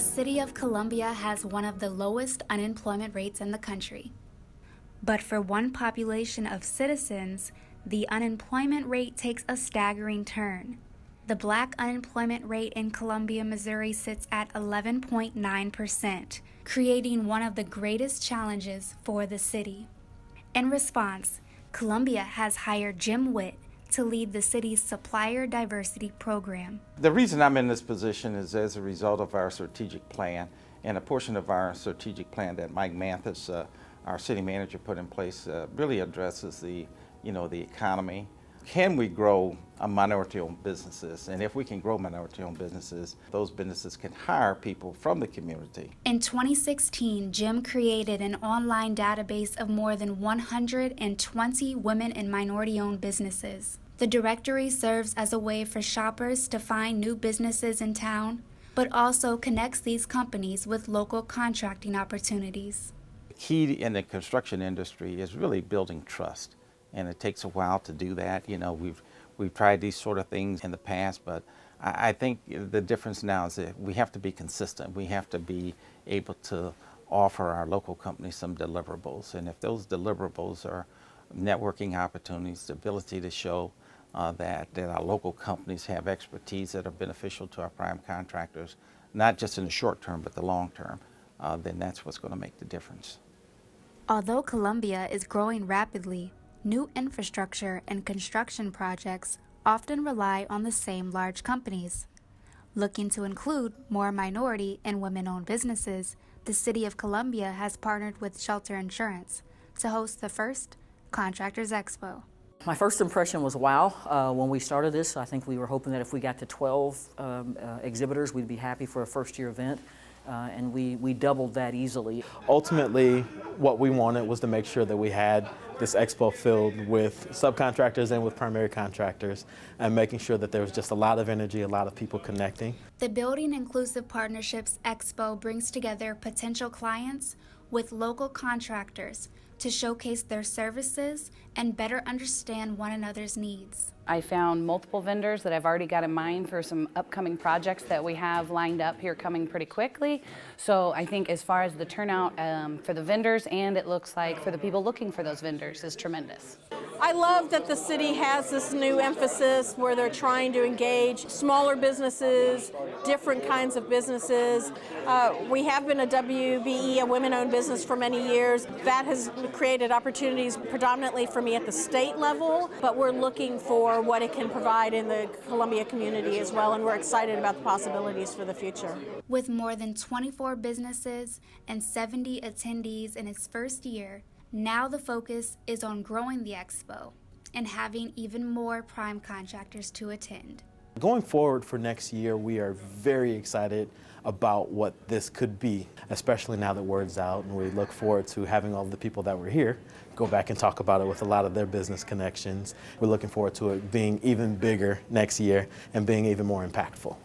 City of Columbia has one of the lowest unemployment rates in the country. But for one population of citizens, the unemployment rate takes a staggering turn. The Black unemployment rate in Columbia, Missouri sits at 11.9%, creating one of the greatest challenges for the city. In response, Columbia has hired James Whitt to lead the city's Supplier Diversity Program. The reason I'm in this position is as a result of our strategic plan, and a portion of our strategic plan that Mike Mathis, our city manager, put in place really addresses the economy. Can we grow minority-owned businesses? And if we can grow minority-owned businesses, those businesses can hire people from the community. In 2016, Jim created an online database of more than 120 women and minority-owned businesses. The directory serves as a way for shoppers to find new businesses in town, but also connects these companies with local contracting opportunities. The key in the construction industry is really building trust. And it takes a while to do that. We've tried these sort of things in the past, but I think the difference now is that we have to be consistent. We have to be able to offer our local companies some deliverables. And if those deliverables are networking opportunities, the ability to show that our local companies have expertise that are beneficial to our prime contractors, not just in the short term, but the long term, then that's what's going to make the difference. Although Columbia is growing rapidly, new infrastructure and construction projects often rely on the same large companies. Looking to include more minority and women-owned businesses, the City of Columbia has partnered with Shelter Insurance to host the first Contractors Expo. My first impression was wow. When we started this, I think we were hoping that if we got to 12 exhibitors, we'd be happy for a first-year event. And we doubled that easily. Ultimately, what we wanted was to make sure that we had this expo filled with subcontractors and with primary contractors, and making sure that there was just a lot of energy, a lot of people connecting. The Building Inclusive Partnerships Expo brings together potential clients with local contractors to showcase their services and better understand one another's needs. I found multiple vendors that I've already got in mind for some upcoming projects that we have lined up here coming pretty quickly. So I think as far as the turnout for the vendors, and it looks like for the people looking for those vendors, is tremendous. I love that the city has this new emphasis where they're trying to engage smaller businesses, different kinds of businesses. We have been a WBE, a women-owned business, for many years. That has created opportunities predominantly for me at the state level, but we're looking for what it can provide in the Columbia community as well, and we're excited about the possibilities for the future. With more than 24 businesses and 70 attendees in its first year, now the focus is on growing the expo and having even more prime contractors to attend. Going forward for next year, we are very excited about what this could be, especially now that word's out, and we look forward to having all the people that were here go back and talk about it with a lot of their business connections. We're looking forward to it being even bigger next year and being even more impactful.